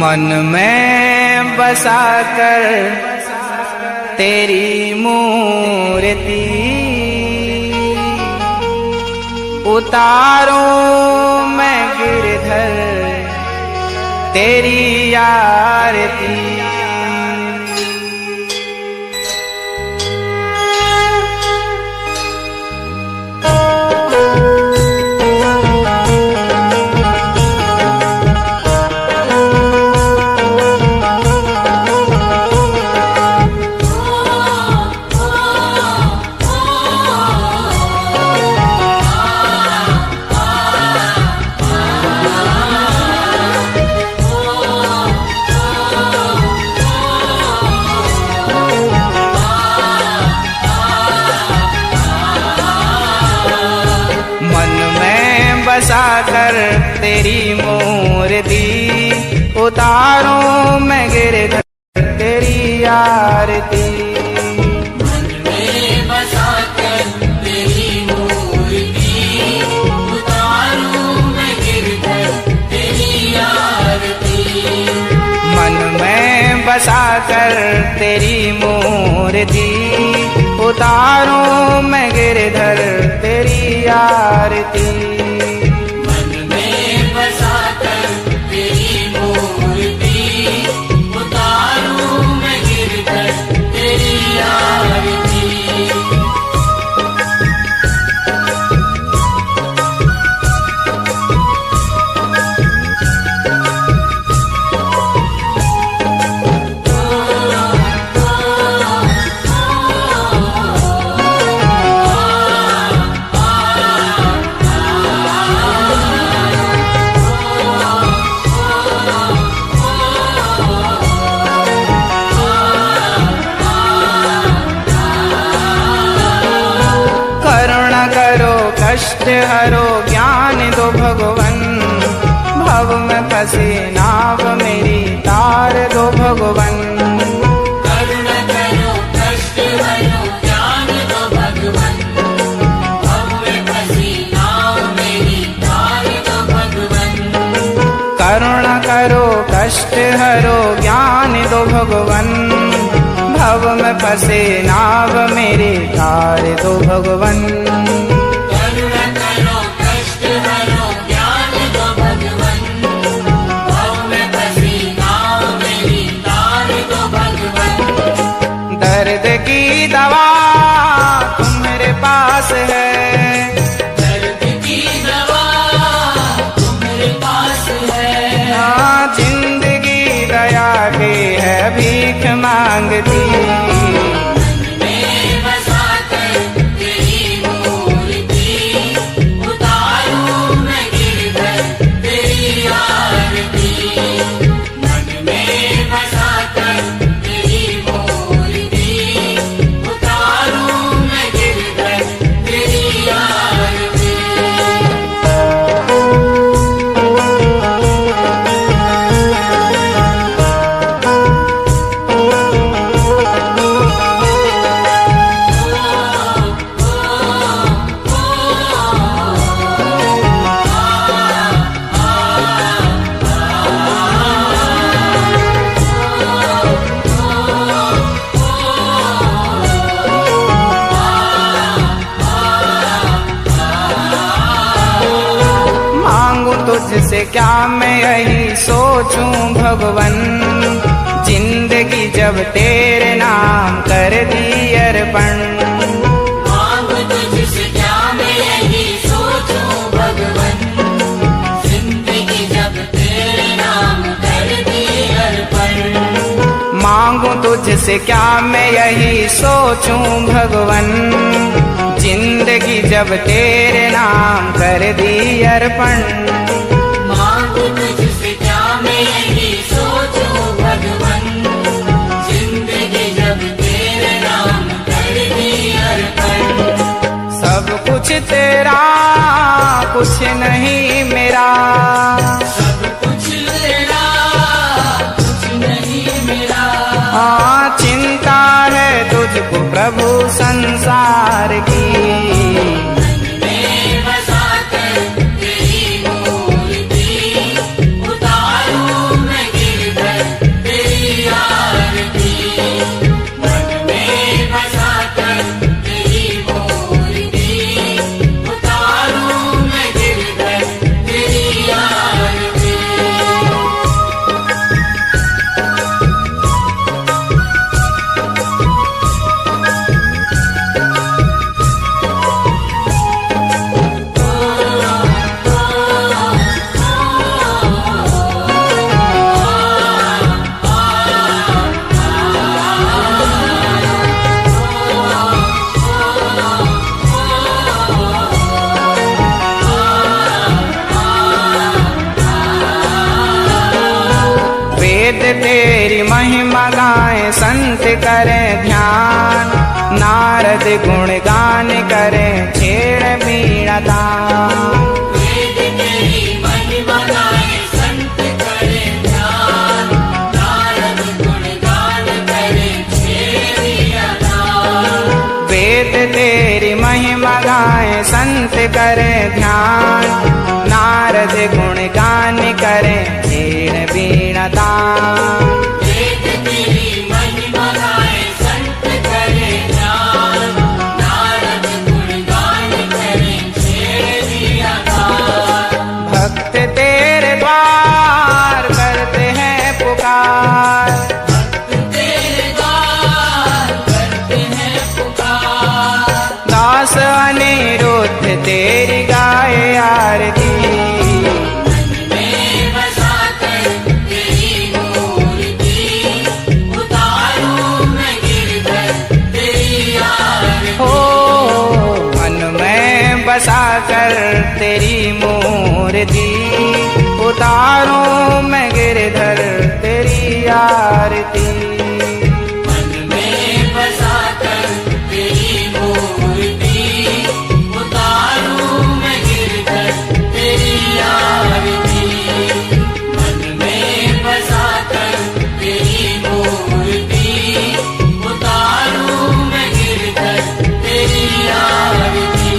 मन में बसा कर तेरी मूर्ति उतारूं मैं गिरधर तेरी आरती। बसा कर तेरी मूर्ति उतारूं मैं गिरधर तेरी आरती। मन में बसा कर तेरी मूर्ति उतारूं मैं गिरधर तेरी आरती। मन में बसा कर तेरी मूर्ति उतारूं मैं गिरधर तेरी आरती। कष्ट हरो ज्ञान दो भगवन, भव में फंसे नाव मेरी तार दो भगवन। करुणा करो कष्ट हरो ज्ञान दो भगवन, भव में फंसी नाव मेरी तार दो भगवन। करुणा करो कष्ट हरो ज्ञान दो भगवन, भव में फंसे नाव मेरी तार दो भगवन। दर्द की दवा तुम्हारे पास है, दर्द की दवा तुम्हारे पास है। हाँ जिंदगी दया की है भीख मांगती। तुझसे क्या मैं यही सोचूं भगवन, जिंदगी जब तेरे नाम कर दी अर्पण। मांगू तुझसे क्या मैं यही सोचूं भगवन, जिंदगी जब तेरे नाम कर दी अर्पण। मांगू तुझसे क्या मैं यही सोचूं भगवन, जिंदगी जब तेरे नाम कर दी अर्पण। मांगू तुझसे क्या मैं यही सोचूं भगवन, जिंदगी जब तेरे नाम कर दी अर्पण। सब कुछ तेरा कुछ नहीं मेरा, सब कुछ तेरा कुछ नहीं मेरा। हाँ चिंता है तुझको प्रभु संसार की। तेरी मूर्ति उतारूं मैं गिरधर संत करें ध्यान, नारद गुण गान करें छेड़ बीड़ा तान। वेद तेरी महिमा गाए संत करे ध्यान, नारद गुण गान करे छेड़ तान। वेद तेरी महिमा गाए संत करें ध्यान, नारद गुण गान करें छेड़ बीड़ा तान। वेद तेरी महिमा गाए संत करे ध्यान, नारद गुण गान करे छेड़ तान। भक्त तेरे द्वार करते हैं पुकार, तेरे द्वार करते हैं पुकार। दास अनिरुद्ध तेरी गाए आरती। मन में बसा कर तेरी मूर्ति, उतारूं मैं गिरधर तेरी आरती। हो मन में बसा कर तेरी मूर्ति, उतारूं मैं गिरधर तेरी आरती। मन में बसा कर तेरी मूर्ति, उतारूं मैं गिरधर तेरी आरती। मन में बसा कर तेरी मूर्ति, उतारूं मैं गिरधर तेरी आरती।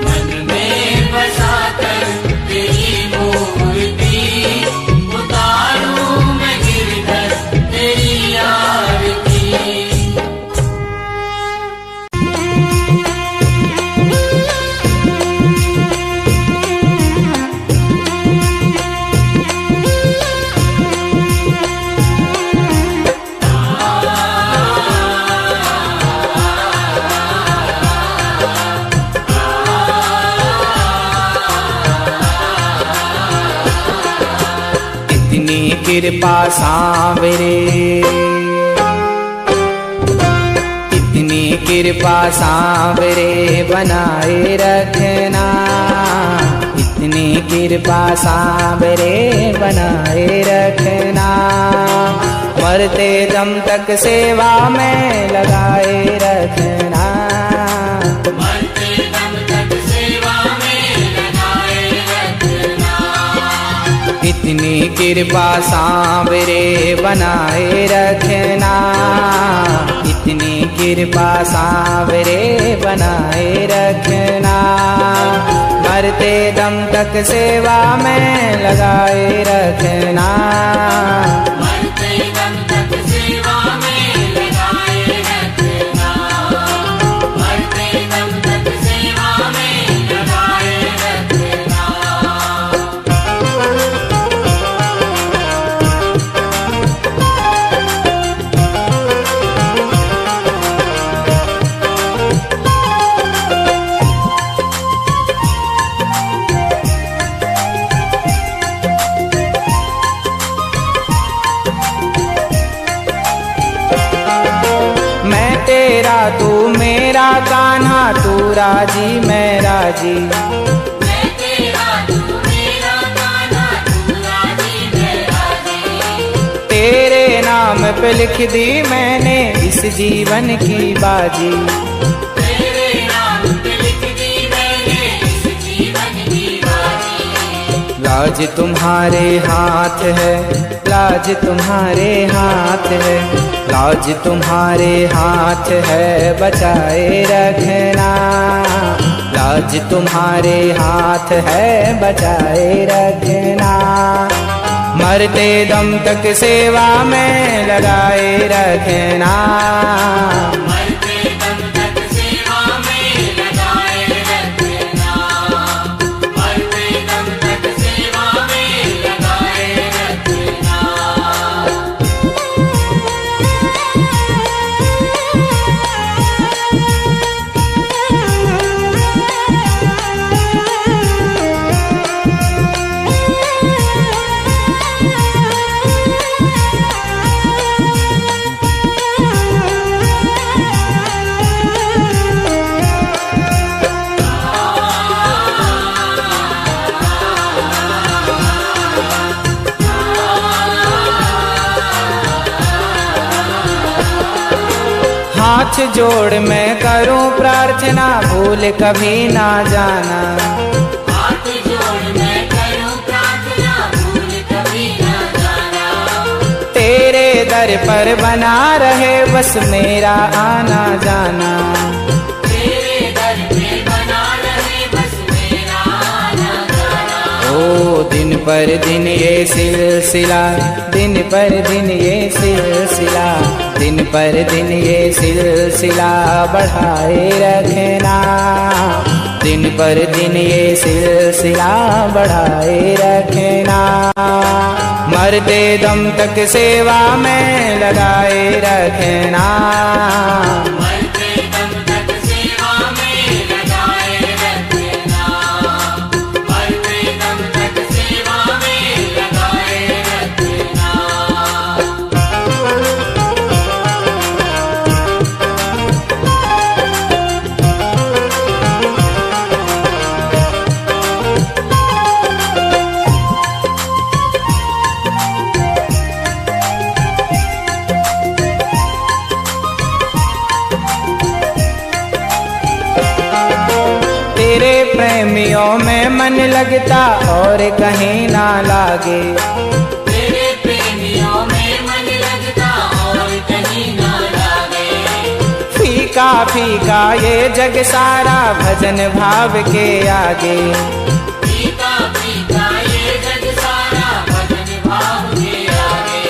मन में बसा कर तेरी मूर्ति, उतारूं मैं गिरधर तेरी आरती। इतनी कृपा सांवरे, इतनी कृपा सांवरे बनाए रखना, इतनी कृपा सांवरे बनाए रखना। मरते दम तक सेवा में लगाए रखना, मरते दम तक सेवा में लगाए रखना। इतनी कृपा सांवरे बनाए रखना, इतनी कृपा सांवरे बनाए रखना। मरते दम तक सेवा में लगाए रखना, मरते दम तक सेवा में लगाए रखना। मरते दम तक सेवा में लगाए रखना। मैं तेरा तू मेरा कान्हा, तू राजी मैं राजी। मैं तेरा तू मेरा कान्हा, तू राजी मैं राजी। तेरे नाम पे लिख दी मैंने इस जीवन की बाजी। तेरे नाम पे लिख दी मैंने इस जीवन की बाजी। लाज तुम्हारे हाथ है, लाज तुम्हारे हाथ है, लाज तुम्हारे हाथ है बचाए रखना। लाज तुम्हारे हाथ है बचाए रखना। मरते दम तक सेवा में लगाए रखना, मरते दम तक सेवा में लगाए रखना। मरते दम तक सेवा में लगाए रखना। हाथ जोड़ मैं करूं प्रार्थना, भूल कभी ना जाना। हाथ जोड़ मैं करूं प्रार्थना, भूल कभी ना जाना। तेरे दर पर बना रहे बस मेरा आना जाना। तेरे दर पे बना रहे बस मेरा आना जाना। ओ दिन पर दिन ये सिलसिला, दिन पर दिन ये सिलसिला, दिन पर दिन ये सिलसिला बढ़ाए रखना। दिन पर दिन ये सिलसिला बढ़ाए रखना। मरते दम तक सेवा में लगाए रखना। मरते दम तक सेवा में लगाए रखना। मरते दम तक सेवा में लगाए रखना। तेरे प्रेमियों में मन लगता और कहीं ना लागे। तेरे प्रेमियों में मन लगता और कहीं ना लागे। फीका फीका ये जग सारा भजन भाव के आगे। फीका फीका ये जग सारा भजन भाव के आगे।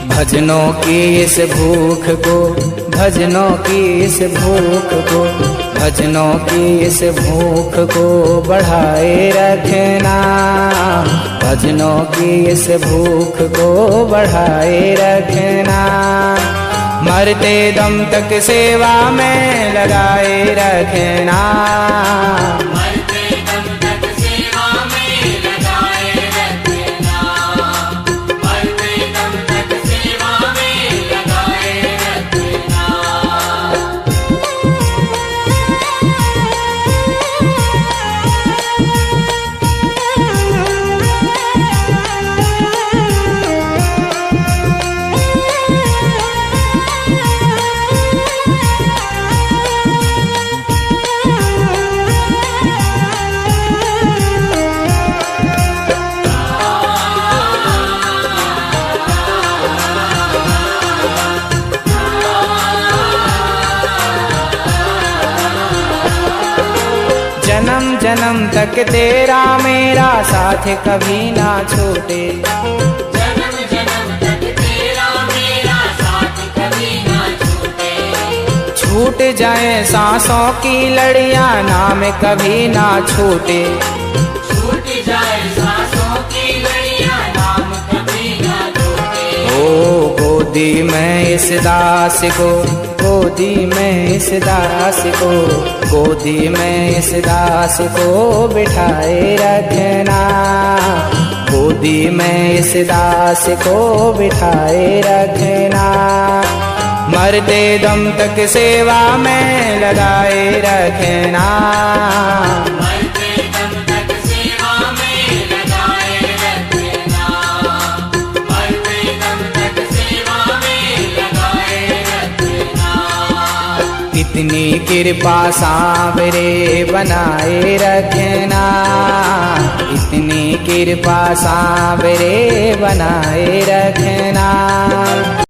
भजनों की इस भूख को, भजनों की इस भूख को, भजनों की इस भूख को बढ़ाए रखना। भजनों की इस भूख को बढ़ाए रखना। मरते दम तक सेवा में लगाए रखना। मरते दम तक सेवा में लगाए रखना। मरते दम तक सेवा में लगाए रखना। जन्म जन्म तक तेरा मेरा साथ कभी ना छूटे। जन्म जन्म तक तेरा मेरा साथ कभी ना छूटे। छूट जाए सांसों की लड़ियां नाम कभी ना छूटे। छूट जाए सांसों की लड़ियां नाम कभी ना छूटे। ओ गोदी में इस दास को, गोदी में इस दास को, गोदी में इस दास को बिठाए रखना। गोदी में इस दास को बिठाए रखना। मरते दम तक सेवा में लगाए रखना। मरते दम तक सेवा में लगाए रखना। मरते दम तक सेवा में लगाए रखना। इतनी कृपा सांवरे बनाए रखना। इतनी कृपा सांवरे बनाए रखना।